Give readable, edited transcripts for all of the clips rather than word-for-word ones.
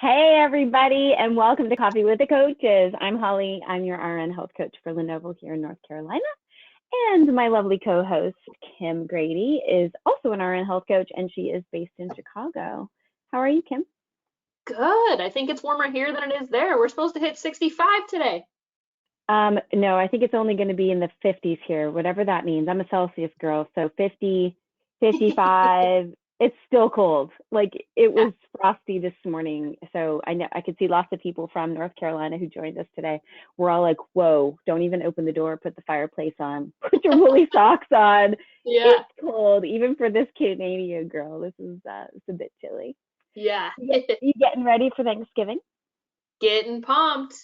Hey, everybody, and welcome to Coffee with the Coaches. I'm Holly. I'm your RN health coach for Lenovo here in North Carolina. And my lovely co host, Kim Grady, is also an RN health coach, and she is based in Chicago. How are you, Kim? Good. I think it's warmer here than it is there. We're supposed to hit 65 today. No, I think it's only going to be in the 50s here, whatever that means. I'm a Celsius girl, so 50, 55, it's still cold. Like it Yeah. was frosty this morning. So I know I could see lots of people from North Carolina who joined us today. We're all like, whoa, don't even open the door, put the fireplace on, put your woolly socks on. Yeah. It's cold, even for this Canadian girl. This is it's a bit chilly. Yeah. You getting ready for Thanksgiving? Getting pumped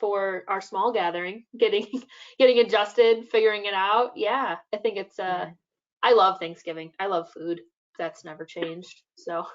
for our small gathering, getting getting adjusted, figuring it out. Yeah. I think it's Yeah. I love Thanksgiving. I love food. That's never changed. So,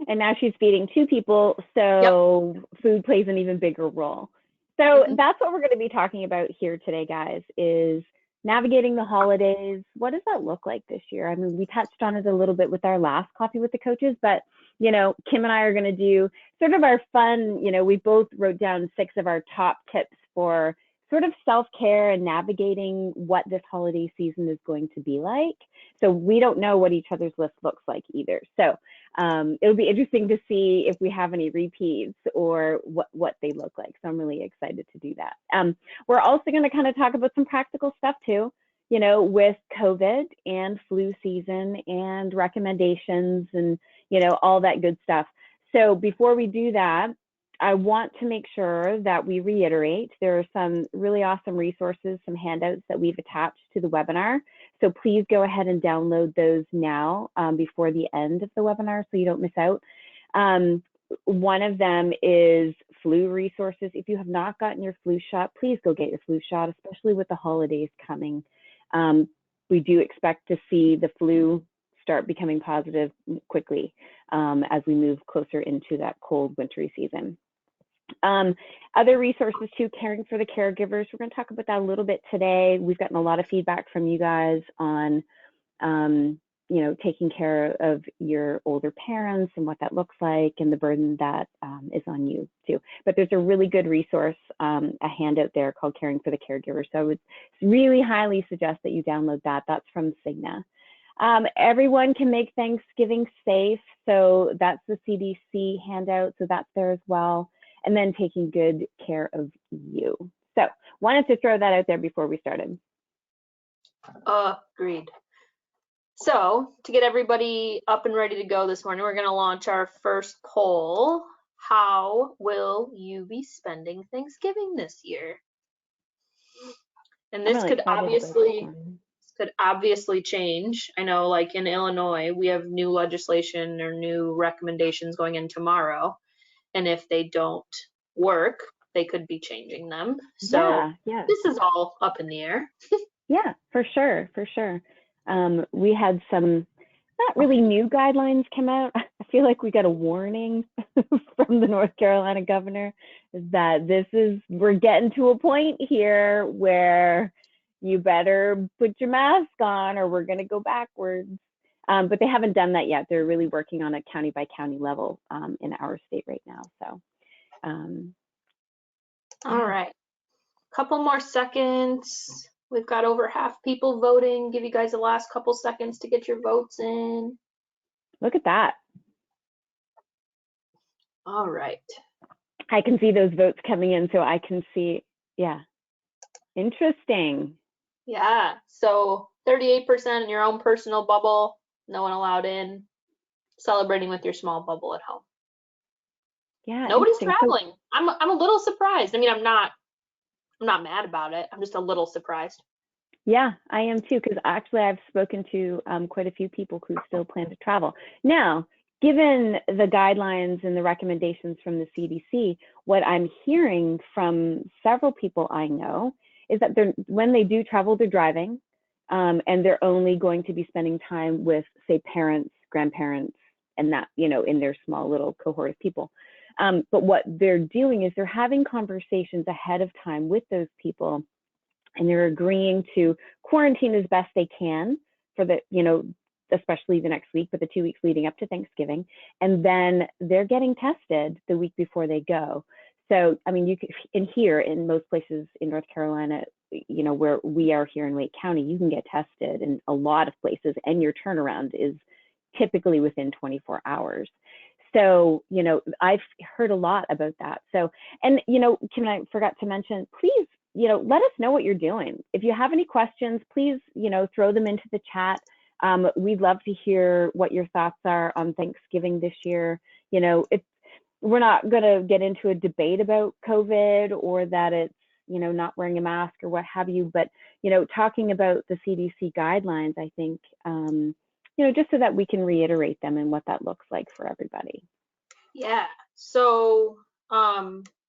And now she's feeding two people, yep. so food plays an even bigger role. So hmm that's what we're going to be talking about here today, guys, is navigating the holidays. What does that look like this year? I mean, we touched on it a little bit with our last Coffee with the Coaches, but Kim and I are going to do sort of our fun, we both wrote down 6 of our top tips for sort of self-care and navigating what this holiday season is going to be like. So we don't know what each other's list looks like either. So it'll be interesting to see if we have any repeats or what they look like. So I'm really excited to do that. We're also going to kind of talk about some practical stuff too, with COVID and flu season and recommendations and, all that good stuff. So before we do that, I want to make sure that we reiterate there are some really awesome resources, some handouts that we've attached to the webinar. So please go ahead and download those now before the end of the webinar so you don't miss out. One of them is flu resources. If you have not gotten your flu shot, please go get your flu shot, especially with the holidays coming. We do expect to see the flu start becoming positive quickly as we move closer into that cold wintry season. Other resources too, caring for the caregivers. We're going to talk about that a little bit today. We've gotten a lot of feedback from you guys on, taking care of your older parents and what that looks like and the burden that is on you too. But there's a really good resource, a handout there called Caring for the Caregiver. So I would really highly suggest that you download that. That's from Cigna. Everyone can make Thanksgiving safe. So that's the CDC handout. So that's there as well. And then taking good care of you. So wanted to throw that out there before we started. Agreed. So, to get everybody up and ready to go this morning, we're going to launch our first poll. How will you be spending Thanksgiving this year? And I'm this really excited about this one. could obviously change. I know, like in Illinois, we have new legislation or new recommendations going in tomorrow, and if they don't work, they could be changing them. So Yeah. this is all up in the air. Yeah, for sure, for sure. We had some not really new guidelines come out. I feel like we got a warning from the North Carolina governor that we're getting to a point here where you better put your mask on or we're going to go backwards. But they haven't done that yet. They're really working on a county by county level in our state right now. So, All right. Couple more seconds. We've got over half people voting. Give you guys the last couple seconds to get your votes in. Look at that. All right. I can see those votes coming in, so I can see, yeah. Interesting. Yeah. So 38% in your own personal bubble, no one allowed in. Celebrating with your small bubble at home. Yeah, Nobody's interesting. traveling. I'm a little surprised. I mean, I'm not mad about it. I'm just a little surprised. Yeah, I am too, because actually I've spoken to quite a few people who still plan to travel. Now, given the guidelines and the recommendations from the CDC, what I'm hearing from several people I know is that when they do travel, they're driving, and they're only going to be spending time with, say, parents, grandparents, and that, in their small little cohort of people. But what they're doing is they're having conversations ahead of time with those people, and they're agreeing to quarantine as best they can for the especially the next week, but the 2 weeks leading up to Thanksgiving. And then they're getting tested the week before they go. So, I mean, you can, in most places in North Carolina, you know, where we are here in Wake County, you can get tested in a lot of places, and your turnaround is typically within 24 hours. So, you know, I've heard a lot about that. So, and, you know, Kim and I forgot to mention, please, you know, let us know what you're doing. If you have any questions, please, you know, throw them into the chat. We'd love to hear what your thoughts are on Thanksgiving this year. You know, we're not going to get into a debate about COVID or that it's, you know, not wearing a mask or what have you, but, you know, talking about the CDC guidelines, I think, you know, just so that we can reiterate them and what that looks like for everybody. Yeah. So,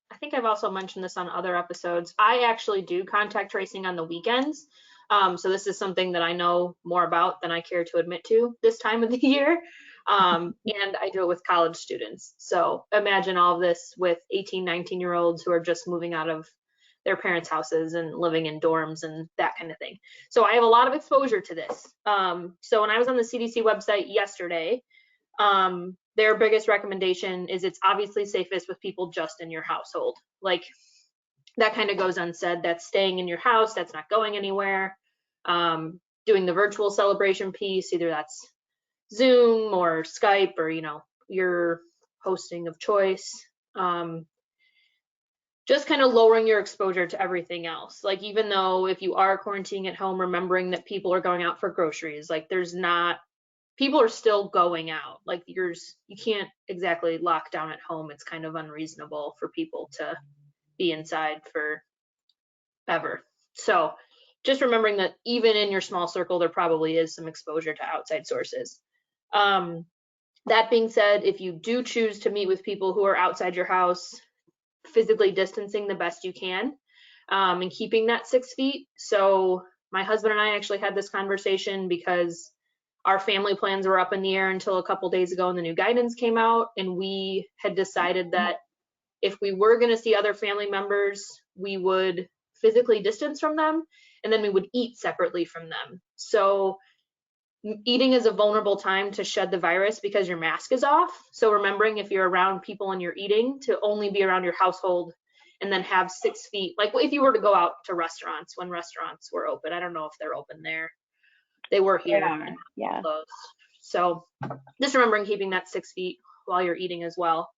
I think I've also mentioned this on other episodes. I actually do contact tracing on the weekends. So this is something that I know more about than I care to admit to this time of the year. And I do it with college students. So imagine all of this with 18, 19-year-olds who are just moving out of their parents' houses and living in dorms and that kind of thing. So I have a lot of exposure to this. So when I was on the CDC website yesterday, their biggest recommendation is it's obviously safest with people just in your household. Like that kind of goes unsaid. That's staying in your house. That's not going anywhere. Doing the virtual celebration piece, either that's Zoom or Skype or, you know, your hosting of choice. Just kind of lowering your exposure to everything else. Like, even though if you are quarantining at home, remembering that people are going out for groceries, like people are still going out. Like you can't exactly lock down at home. It's kind of unreasonable for people to be inside forever. So just remembering that even in your small circle, there probably is some exposure to outside sources. That being said, if you do choose to meet with people who are outside your house, physically distancing the best you can, and keeping that 6 feet. So my husband and I actually had this conversation because our family plans were up in the air until a couple days ago and the new guidance came out, and we had decided that if we were going to see other family members, we would physically distance from them, and then we would eat separately from them. So eating is a vulnerable time to shed the virus because your mask is off. So remembering if you're around people and you're eating, to only be around your household and then have 6 feet. Like if you were to go out to restaurants when restaurants were open, I don't know if they're open there. They were here. Yeah. So just remembering keeping that 6 feet while you're eating as well.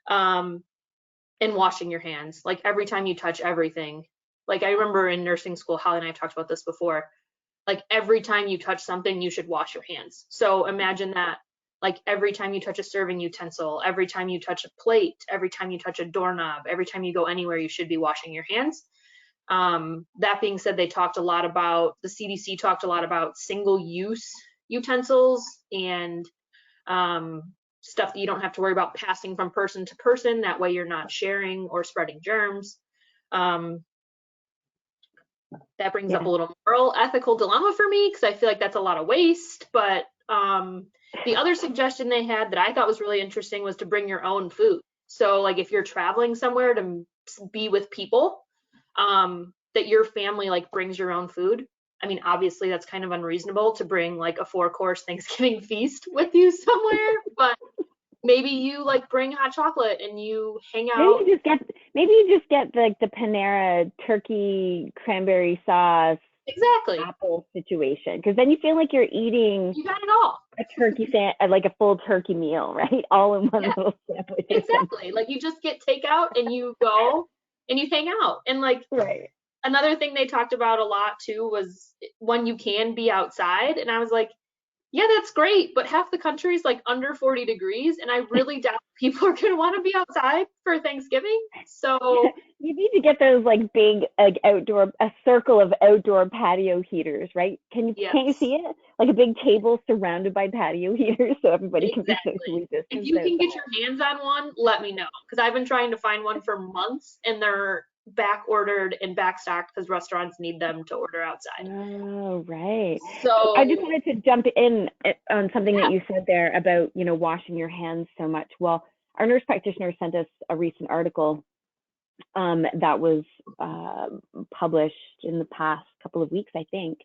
And washing your hands. Like every time you touch everything. Like I remember in nursing school, Holly and I have talked about this before. Like every time you touch something, you should wash your hands. So imagine that, like every time you touch a serving utensil, every time you touch a plate, every time you touch a doorknob, every time you go anywhere, you should be washing your hands. That being said, the CDC talked a lot about single-use utensils and stuff that you don't have to worry about passing from person to person. That way you're not sharing or spreading germs. That brings up a little moral ethical dilemma for me because I feel like that's a lot of waste. But the other suggestion they had that I thought was really interesting was to bring your own food. So like if you're traveling somewhere to be with people, that your family like brings your own food. I mean, obviously that's kind of unreasonable to bring like a 4-course Thanksgiving feast with you somewhere, but maybe you like bring hot chocolate and you hang out. Maybe you just get like the Panera turkey cranberry sauce apple situation, because then you feel like you're eating you got it all. A turkey like a full turkey meal, right? All in one little sandwich. Exactly. Like you just get takeout and you go and you hang out. And like another thing they talked about a lot too was when you can be outside. And I was like, yeah, that's great, but half the country is like under 40 degrees, and I really doubt people are going to want to be outside for Thanksgiving. So you need to get those like big a circle of outdoor patio heaters, right? Can you see it? Like a big table surrounded by patio heaters, so everybody can be socially distanced. If you can get your hands on one, let me know, because I've been trying to find one for months, and they're back ordered and back stocked because restaurants need them to order outside. Oh, right. So I just wanted to jump in on something that you said there about, you know, washing your hands so much. Well, our nurse practitioner sent us a recent article that was published in the past couple of weeks, I think,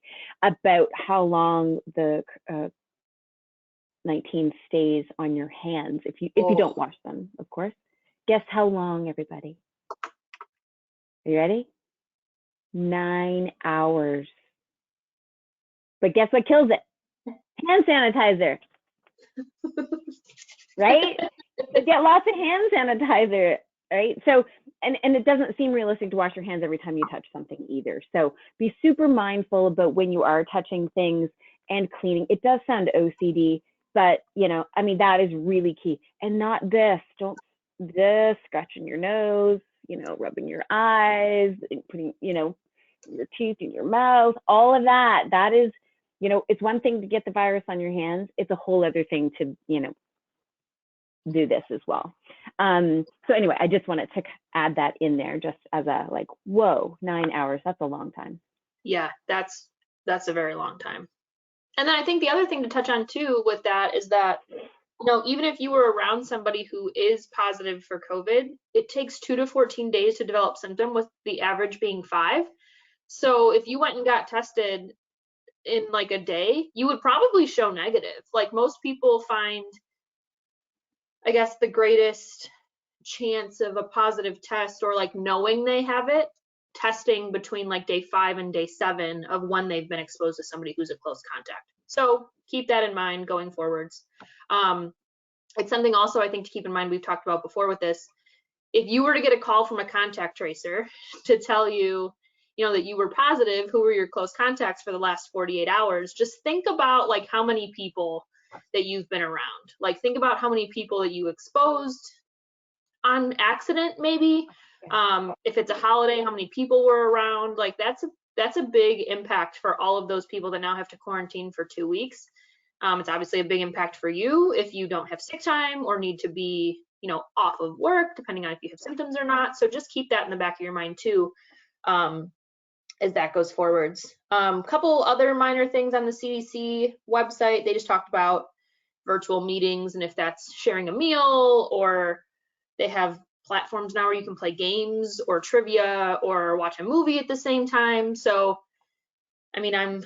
about how long the 19 stays on your hands if you Oh. don't wash them, of course. Guess how long, everybody? Are you ready? 9 hours. But guess what kills it? Hand sanitizer. Right? You get lots of hand sanitizer, right? So, and it doesn't seem realistic to wash your hands every time you touch something either. So be super mindful about when you are touching things and cleaning. It does sound OCD, but I mean, that is really key. And not this, don't this, scratching your nose, rubbing your eyes, putting, your teeth in your mouth, all of that. That is, it's one thing to get the virus on your hands. It's a whole other thing to, do this as well. So anyway, I just wanted to add that in there just as a whoa, 9 hours, that's a long time. Yeah, that's a very long time. And then I think the other thing to touch on too with that is that, even if you were around somebody who is positive for COVID, it takes 2 to 14 days to develop symptom, with the average being 5. So if you went and got tested in like a day, you would probably show negative. Like most people find, I guess, the greatest chance of a positive test or like knowing they have it, testing between like day 5 and day 7 of when they've been exposed to somebody who's a close contact. So keep that in mind going forwards. It's something also I think to keep in mind, we've talked about before with this. If you were to get a call from a contact tracer to tell you, that you were positive, who were your close contacts for the last 48 hours, just think about like how many people that you've been around. Like think about how many people that you exposed on accident, maybe. If it's a holiday, how many people were around? Like that's a big impact for all of those people that now have to quarantine for 2 weeks. It's obviously a big impact for you if you don't have sick time or need to be, off of work, depending on if you have symptoms or not. So just keep that in the back of your mind too, as that goes forwards. Couple other minor things on the CDC website. They just talked about virtual meetings and if that's sharing a meal, or they have platforms now where you can play games or trivia or watch a movie at the same time. So, I mean, I'm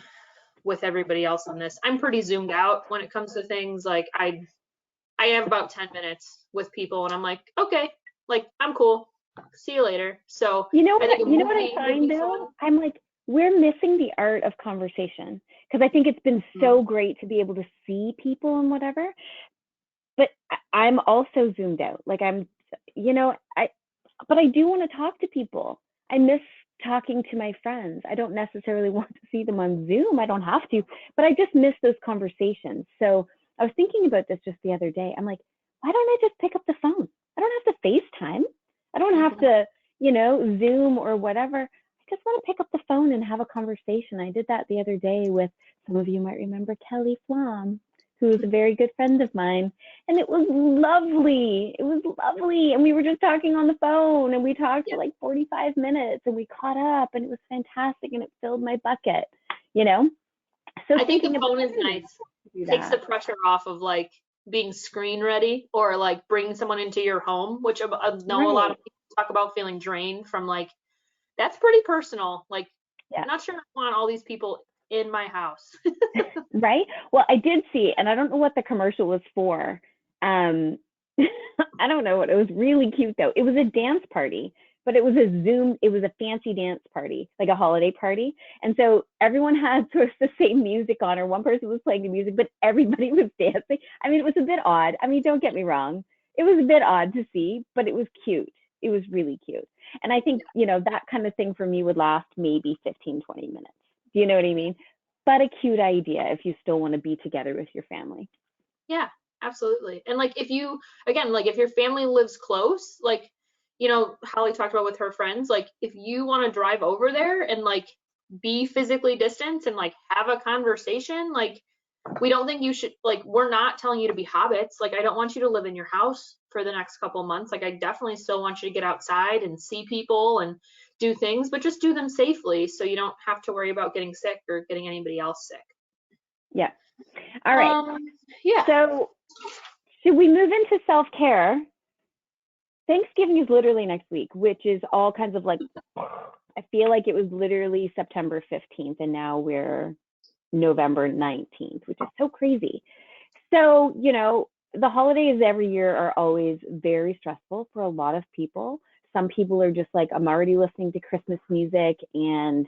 with everybody else on this. I'm pretty zoomed out when it comes to things. Like I have about 10 minutes with people and I'm like, okay, like I'm cool. See you later. So what I find though? I'm like, we're missing the art of conversation, because I think it's been so great to be able to see people and whatever. But I'm also zoomed out. Like but I do want to talk to people. I miss talking to my friends. I don't necessarily want to see them on Zoom. I don't have to, but I just miss those conversations. So I was thinking about this just the other day. I'm like, why don't I just pick up the phone? I don't have to FaceTime. I don't have to, Zoom or whatever. I just want to pick up the phone and have a conversation. I did that the other day with, some of you might remember, Kelly Flom, who is a very good friend of mine. And it was lovely. It was lovely. And we were just talking on the phone, and we talked for like 45 minutes, and we caught up, and it was fantastic, and it filled my bucket, So I think the phone is nice. Takes the pressure off of like being screen ready or like bringing someone into your home, which I know a lot of people talk about feeling drained from. Like that's pretty personal. Like I'm not sure I want all these people in my house. Right? Well, I did see, and I don't know what the commercial was for. I don't know what. It was really cute though. It was a dance party, but it was a Zoom. It was a fancy dance party, like a holiday party. And so everyone had sort of the same music on, or one person was playing the music, but everybody was dancing. I mean, it was a bit odd. I mean, don't get me wrong. It was a bit odd to see, but it was cute. It was really cute. And I think, that kind of thing for me would last maybe 15, 20 minutes. Do you know what I mean? But a cute idea if you still want to be together with your family. Yeah, absolutely. And like if you, again, like if your family lives close, like, Holly talked about with her friends, like if you want to drive over there and like be physically distant and like have a conversation, like we don't think you should, like we're not telling you to be hobbits. Like I don't want you to live in your house for the next couple months. Like I definitely still want you to get outside and see people and do things, but just do them safely so you don't have to worry about getting sick or getting anybody else sick. Yeah. All right. Yeah. So should we move into self-care? Thanksgiving is literally next week, which is all kinds of like, I feel like it was literally September 15th and now we're November 19th, which is so crazy. So, the holidays every year are always very stressful for a lot of people. Some people are just like, I'm already listening to Christmas music and,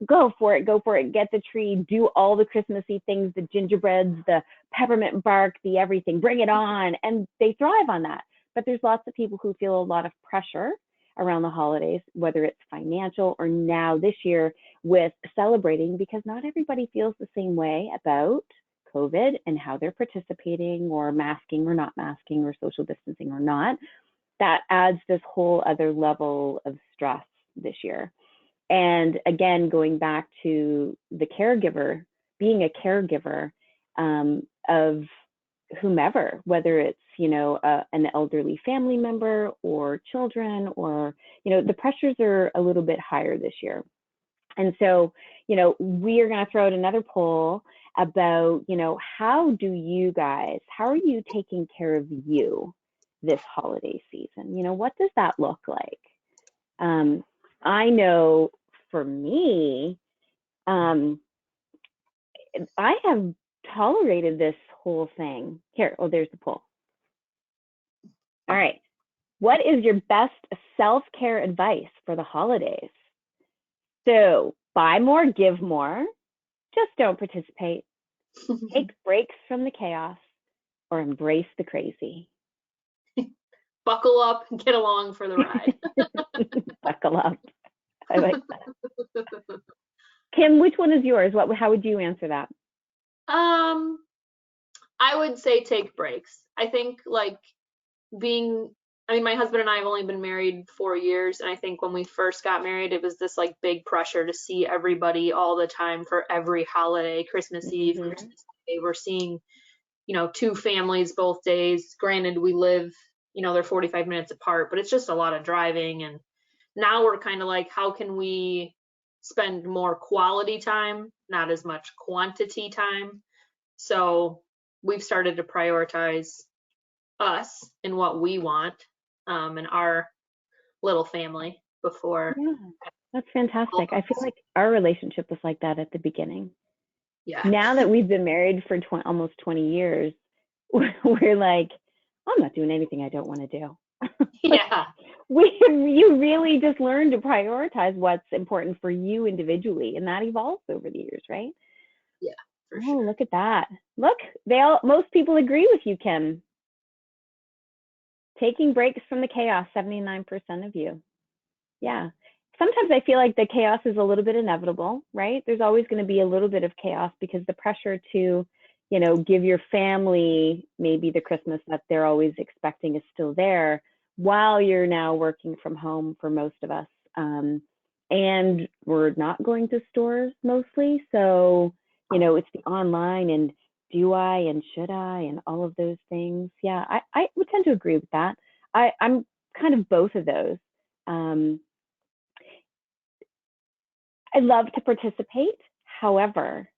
go for it, get the tree, do all the Christmassy things, the gingerbreads, the peppermint bark, the everything, bring it on. And they thrive on that. But there's lots of people who feel a lot of pressure around the holidays, whether it's financial or now this year with celebrating, because not everybody feels the same way about COVID and how they're participating or masking or not masking or social distancing or not. That adds this whole other level of stress this year. And again, going back to the caregiver, being a caregiver of whomever, whether it's, an elderly family member or children, or, the pressures are a little bit higher this year. And so, we are going to throw out another poll about, how are you taking care of you this holiday season? What does that look like? I know for me, I have tolerated this whole thing. Here, there's the poll. All right. What is your best self-care advice for the holidays? So, buy more, give more, just don't participate, take breaks from the chaos, or embrace the crazy. Buckle up and get along for the ride. Buckle up. I like that. Kim, which one is yours? How would you answer that? I would say take breaks. I think my husband and I have only been married 4 years, and I think when we first got married, it was this like big pressure to see everybody all the time for every holiday, Christmas Eve, Christmas Day. We're seeing, 2 families both days. Granted, we live, they're 45 minutes apart, but it's just a lot of driving. And now we're kind of like, how can we spend more quality time, not as much quantity time? So we've started to prioritize us and what we want in our little family before. Yeah, that's fantastic. I feel like our relationship was like that at the beginning. Yeah. Now that we've been married for almost 20 years, we're like, I'm not doing anything I don't want to do. Yeah. You really just learn to prioritize what's important for you individually, and that evolves over the years, right? Yeah, for sure. Look at that. Look, most people agree with you, Kim. Taking breaks from the chaos, 79% of you. Yeah. Sometimes I feel like the chaos is a little bit inevitable, right? There's always going to be a little bit of chaos because the pressure to, give your family maybe the Christmas that they're always expecting is still there while you're now working from home for most of us. And we're not going to stores mostly. So, it's the online and do I and should I and all of those things. Yeah, I would tend to agree with that. I'm kind of both of those. I love to participate. However,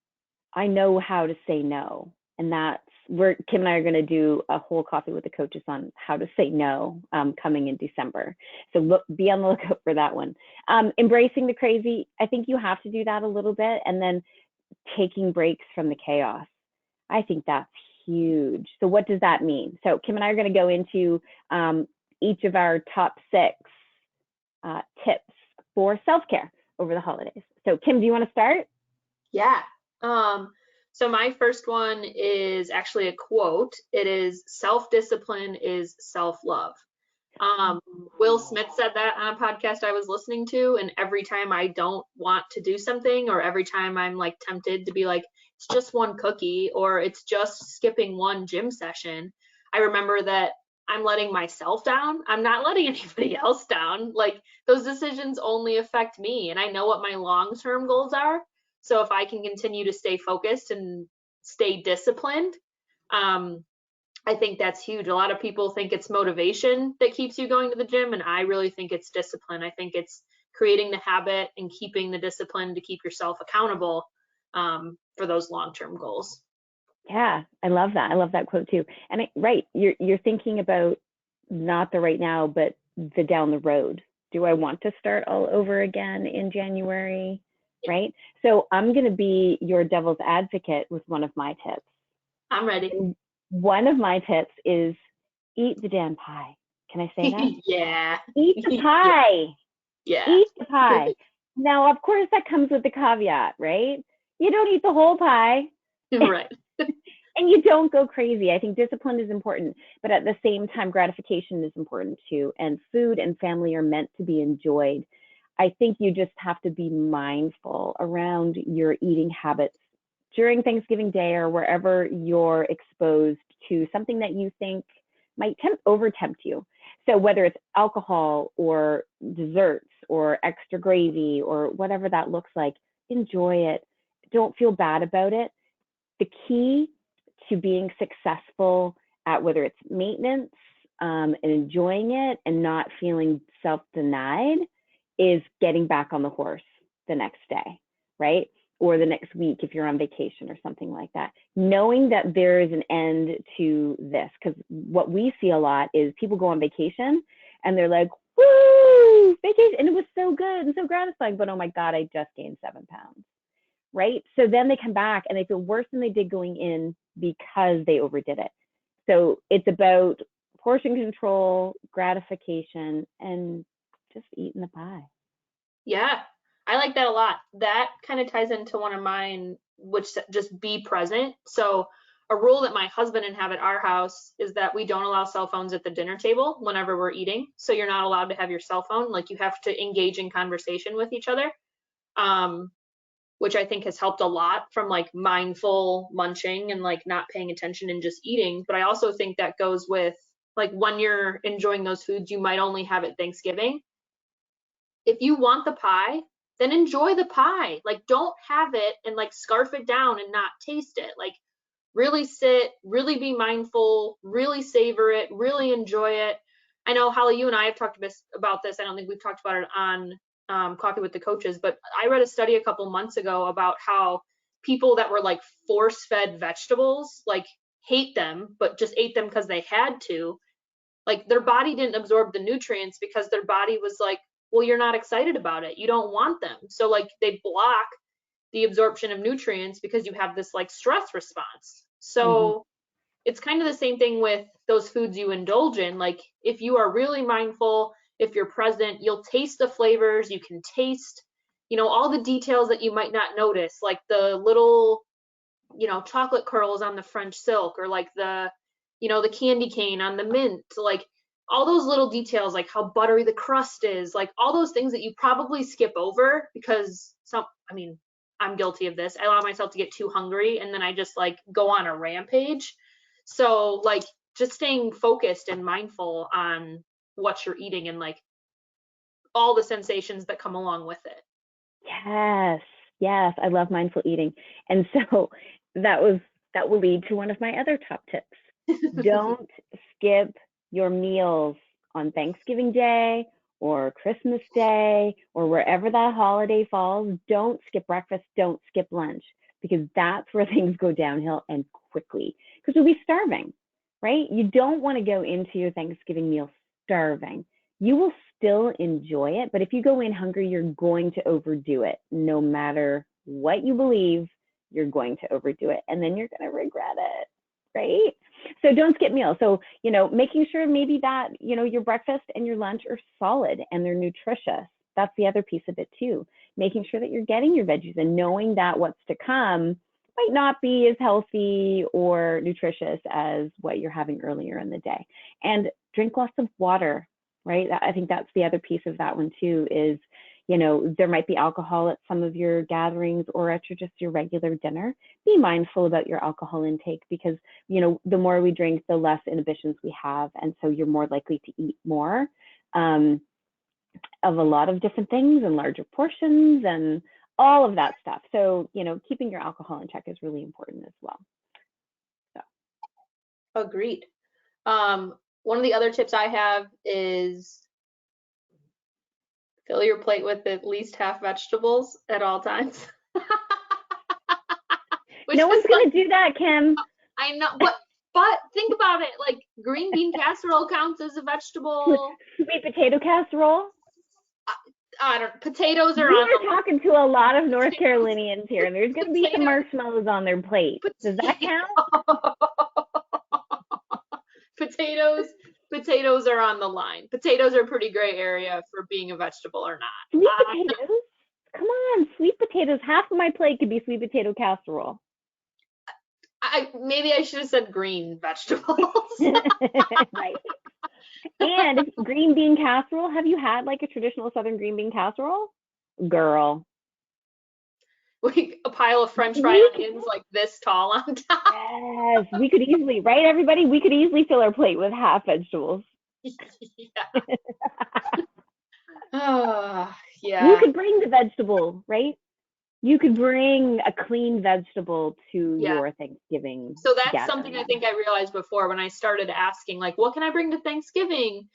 I know how to say no. And that's where Kim and I are going to do a whole coffee with the coaches on how to say no coming in December. So be on the lookout for that one. Embracing the crazy. I think you have to do that a little bit. And then taking breaks from the chaos. I think that's huge. So what does that mean? So Kim and I are going to go into each of our top 6 tips for self-care over the holidays. So Kim, do you want to start? Yeah. So my first one is actually a quote. It is, self-discipline is self-love. Will Smith said that on a podcast I was listening to, and every time I don't want to do something, or every time I'm like tempted to be like, it's just one cookie, or it's just skipping one gym session, I remember that I'm letting myself down. I'm not letting anybody else down. Like, those decisions only affect me, and I know what my long-term goals are. So if I can continue to stay focused and stay disciplined, I think that's huge. A lot of people think it's motivation that keeps you going to the gym, and I really think it's discipline. I think it's creating the habit and keeping the discipline to keep yourself accountable for those long-term goals. Yeah, I love that. I love that quote too. And right, you're thinking about not the right now, but the down the road. Do I want to start all over again in January? Right? So I'm going to be your devil's advocate with one of my tips. I'm ready. And one of my tips is eat the damn pie. Can I say that? Yeah. Eat the Yeah. pie. Yeah. Eat the pie. Now, of course, that comes with the caveat, right? You don't eat the whole pie Right. and you don't go crazy. I think discipline is important, but at the same time, gratification is important too. And food and family are meant to be enjoyed. I think you just have to be mindful around your eating habits during Thanksgiving Day or wherever you're exposed to something that you think might over tempt you. So whether it's alcohol or desserts or extra gravy or whatever that looks like, enjoy it. Don't feel bad about it. The key to being successful at whether it's maintenance and enjoying it and not feeling self-denied is getting back on the horse the next day, right? Or the next week if you're on vacation or something like that. Knowing that there is an end to this, because what we see a lot is people go on vacation and they're like, woo, vacation, and it was so good and so gratifying, but oh my God, I just gained 7 pounds, right? So then they come back and they feel worse than they did going in because they overdid it. So it's about portion control, gratification, and just eating the pie. Yeah. I like that a lot. That kind of ties into one of mine, which just be present. So a rule that my husband and have at our house is that we don't allow cell phones at the dinner table whenever we're eating. So you're not allowed to have your cell phone. Like you have to engage in conversation with each other. Um, which I think has helped a lot from like mindful munching and like not paying attention and just eating. But I also think that goes with like when you're enjoying those foods, you might only have at Thanksgiving. If you want the pie, then enjoy the pie. Like don't have it and like scarf it down and not taste it. Like really sit, really be mindful, really savor it, really enjoy it. I know, Holly, you and I have talked about this. I don't think we've talked about it on Coffee with the Coaches, but I read a study a couple months ago about how people that were like force fed vegetables, like hate them, but just ate them because they had to, like their body didn't absorb the nutrients because their body was like, well, you're not excited about it. You don't want them. So like they block the absorption of nutrients because you have this like stress response. Mm-hmm. So it's kind of the same thing with those foods you indulge in. Like if you are really mindful, if you're present, you'll taste the flavors, you can taste, all the details that you might not notice, like the little, chocolate curls on the French silk or like the candy cane on the mint, like all those little details, like how buttery the crust is, like all those things that you probably skip over because I mean, I'm guilty of this. I allow myself to get too hungry and then I just like go on a rampage. So like just staying focused and mindful on what you're eating and like all the sensations that come along with it. Yes, yes, I love mindful eating. And so that was that will lead to one of my other top tips. Don't skip your meals on Thanksgiving Day or Christmas Day or wherever that holiday falls. Don't skip breakfast, don't skip lunch because that's where things go downhill and quickly because you'll be starving, right? You don't want to go into your Thanksgiving meal starving. You will still enjoy it, but if you go in hungry, you're going to overdo it. No matter what you believe, you're going to overdo it and then you're going to regret it, right? So don't skip meals. So, making sure maybe that, your breakfast and your lunch are solid and they're nutritious. That's the other piece of it too. Making sure that you're getting your veggies and knowing that what's to come might not be as healthy or nutritious as what you're having earlier in the day. And drink lots of water, right? I think that's the other piece of that one too is, there might be alcohol at some of your gatherings or at your regular dinner. Be mindful about your alcohol intake because, the more we drink, the less inhibitions we have. And so you're more likely to eat more of a lot of different things and larger portions and all of that stuff. So, keeping your alcohol in check is really important as well. So. Agreed. One of the other tips I have is fill your plate with at least half vegetables at all times. No one's gonna do that, Kim. I know, but think about it. Like green bean casserole counts as a vegetable. Sweet potato casserole. I don't. Potatoes We are on are talking to a lot of North the Carolinians here, and there's going to be some potatoes. marshmallows on their plate. Does that Potato. count? potatoes. Potatoes are on the line. Potatoes are a pretty gray area for being a vegetable or not. Sweet potatoes? Come on, sweet potatoes. Half of my plate could be sweet potato casserole. Maybe I should have said green vegetables. Right. And green bean casserole. Have you had like a traditional Southern green bean casserole? Girl. Like a pile of French fried We onions like this tall on top. Yes, we could easily, right, everybody? We could easily fill our plate with half vegetables. Yeah. Oh, You yeah. could bring the vegetable, right? You could bring a clean vegetable to Yeah. your Thanksgiving So that's something I gathering. think I realized before when I started asking, like, what can I bring to Thanksgiving?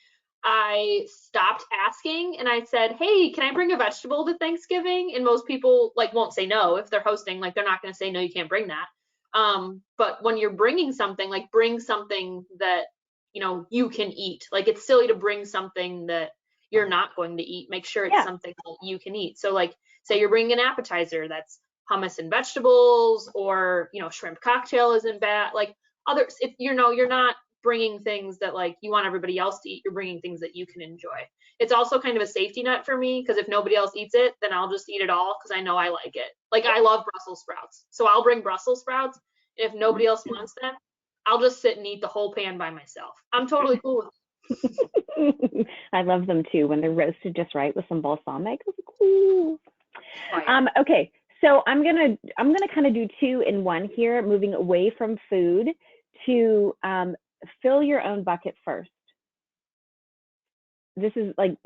I stopped asking and I said, hey, can I bring a vegetable to Thanksgiving? And most people like won't say no if they're hosting, like they're not going to say no, you can't bring that. But when you're bringing something, like bring something that you can eat. Like it's silly to bring something that you're not going to eat. Make sure it's Yeah. something that you can eat. So like say you're bringing an appetizer that's hummus and vegetables, or shrimp cocktail isn't bad. Like others, if you're not bringing things that like you want everybody else to eat, you're bringing things that you can enjoy. It's also kind of a safety net for me because if nobody else eats it, then I'll just eat it all because I know I like it. Like I love Brussels sprouts, so I'll bring Brussels sprouts, and if nobody else wants them, I'll just sit and eat the whole pan by myself. I'm totally cool with I love them too when they're roasted just right with some balsamic. Ooh. fire. Okay, so I'm gonna kind of do two in one here, moving away from food to fill your own bucket first. This is like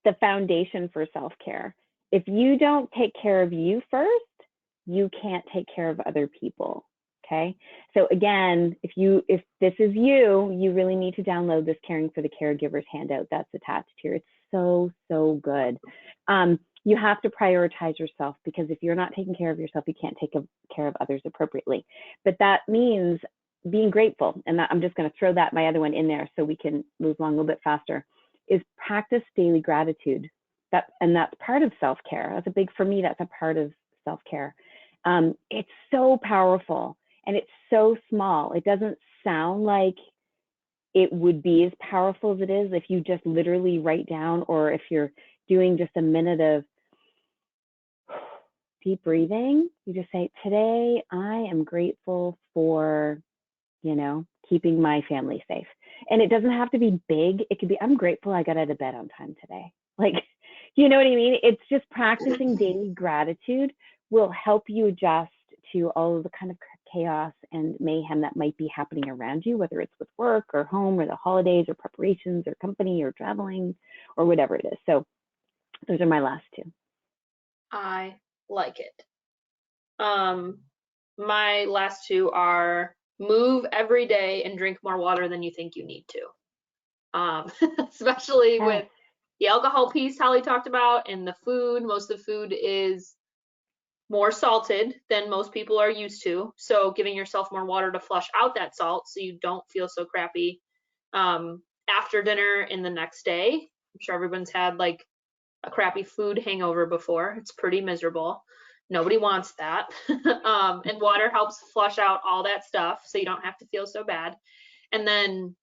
the foundation for self-care. If you don't take care of you first, you can't take care of other people. Okay. So again, if this is you really need to download this Caring for the Caregivers handout that's attached here. It's so good. You have to prioritize yourself because if you're not taking care of yourself, you can't take care of others appropriately. But that means being grateful. And I'm just going to throw my other one in there so we can move along a little bit faster, is practice daily gratitude. And that's part of self-care. For me, that's a part of self-care. It's so powerful and it's so small. It doesn't sound like it would be as powerful as it is if you just literally write down, or if you're doing just a minute of deep breathing, you just say, today I am grateful for, keeping my family safe. And it doesn't have to be big. It could be, I'm grateful I got out of bed on time today. Like, you know what I mean? It's just practicing daily gratitude will help you adjust to all of the kind of chaos and mayhem that might be happening around you, whether it's with work or home or the holidays or preparations or company or traveling or whatever it is. So those are my last two. I like it. My last two are move every day and drink more water than you think you need to. Especially Yes. with the alcohol piece Holly talked about and the food. Most of the food is more salted than most people are used to. So giving yourself more water to flush out that salt so you don't feel so crappy after dinner and the next day. I'm sure everyone's had like a crappy food hangover before. It's pretty miserable. Nobody wants that. And water helps flush out all that stuff so you don't have to feel so bad. And then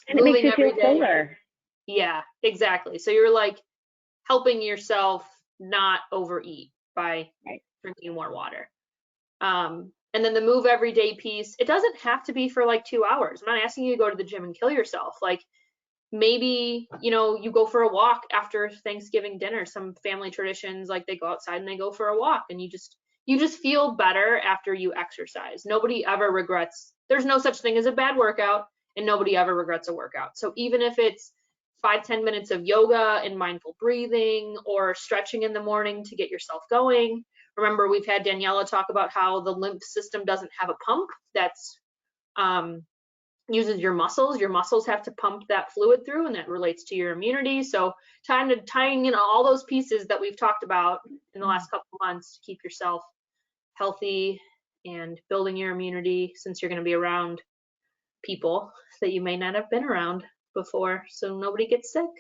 And it makes moving you feel every day. fuller. Yeah, exactly. So you're like helping yourself not overeat by Right. drinking more water. And then the move every day piece, it doesn't have to be for like 2 hours. I'm not asking you to go to the gym and kill yourself. Like maybe, you go for a walk after Thanksgiving dinner. Some family traditions, like they go outside and they go for a walk, and you just feel better after you exercise. Nobody ever regrets. There's no such thing as a bad workout, and nobody ever regrets a workout. So even if it's 5-10 minutes of yoga and mindful breathing or stretching in the morning to get yourself going. Remember, we've had Daniela talk about how the lymph system doesn't have a pump that's uses your muscles. Your muscles have to pump that fluid through, and that relates to your immunity. So tying in all those pieces that we've talked about in the last couple of months to keep yourself healthy and building your immunity, since you're going to be around people that you may not have been around before, so nobody gets sick.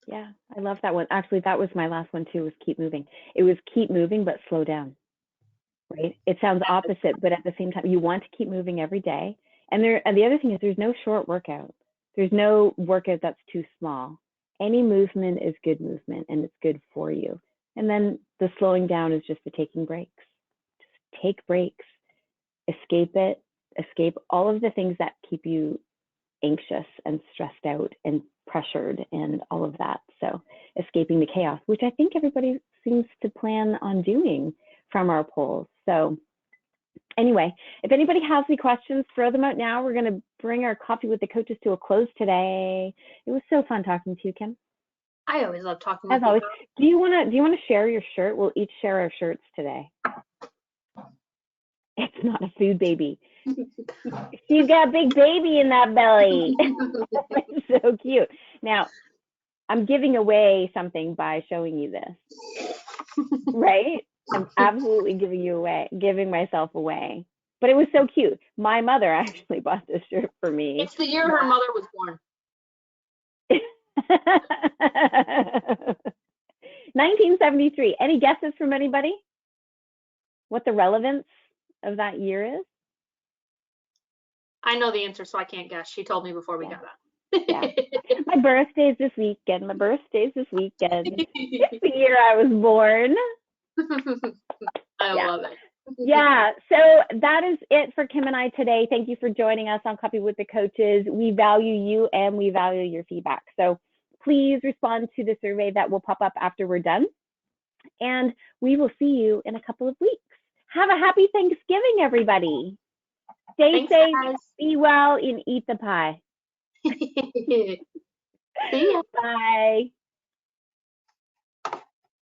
Yeah, I love that one. Actually, that was my last one too, was keep moving. It was keep moving, but slow down, right? It sounds opposite, but at the same time, you want to keep moving every day. And the other thing is there's no short workout. There's no workout that's too small. Any movement is good movement and it's good for you. And then the slowing down is just the taking breaks. Just take breaks, escape it, escape all of the things that keep you anxious and stressed out and pressured and all of that. So escaping the chaos, which I think everybody seems to plan on doing from our polls. So anyway, if anybody has any questions, throw them out now. We're going to bring our coffee with the coaches to a close today. It was so fun talking to you, Kim. I always love talking As with always, you. do you want to share your shirt? We'll each share our shirts today. It's not a food baby. She's got a big baby in that belly. It's so cute. Now, I'm giving away something by showing you this, right? I'm absolutely giving myself away. But it was so cute. My mother actually bought this shirt for me. It's the year her mother was born. 1973. Any guesses from anybody? What the relevance of that year is? I know the answer, so I can't guess. She told me before we got on. Yeah. My birthday's this weekend. It's the year I was born. I love it. Yeah, so that is it for Kim and I today. Thank you for joining us on Coffee with the Coaches. We value you and we value your feedback. So please respond to the survey that will pop up after we're done. And we will see you in a couple of weeks. Have a happy Thanksgiving, everybody. Stay safe, guys. Be well, and eat the pie. See ya. Bye.